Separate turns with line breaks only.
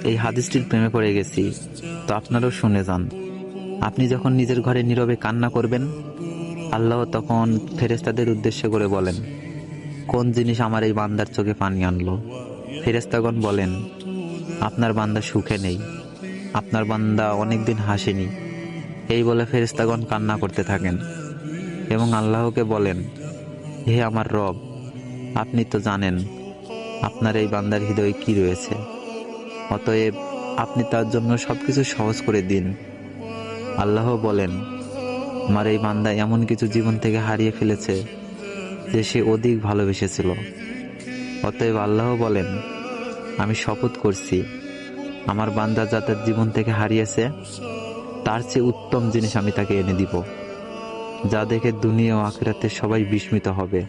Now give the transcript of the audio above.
এই হাদিসটির প্রেমে পড়ে গেছি, তো আপনারাও শুনে যান। আপনি যখন নিজের ঘরে নীরবে কান্না করবেন, আল্লাহ তখন ফেরেশতাদের উদ্দেশ্য করে বলেন, কোন জিনিস আমার এই বান্দার চোখে পানি আনলো? ফেরেশতাগণ বলেন, আপনার বান্দা সুখে নেই, আপনার বান্দা অনেকদিন হাসেনি। এই বলে ফেরেশতাগণ কান্না করতে থাকেন এবং আল্লাহকে বলেন, হে আমার রব, আপনি তো জানেন আপনার এই বান্দার হৃদয়ে কি রয়েছে, অতএব আপনি তার জন্য সবকিছু সহজ করে দিন। আল্লাহ বলেন, আমার এই বান্দা এমন কিছু জীবন থেকে হারিয়ে ফেলেছে যে সে অধিক ভালোবেসেছিল। অতএব আল্লাহ বলেন, আমি শপথ করছি, আমার বান্দা যা তার জীবন থেকে হারিয়েছে তার চেয়ে উত্তম জিনিস আমি তাকে এনে দিব, যা দেখে দুনিয়া ও আখিরাতে সবাই বিস্মিত হবে।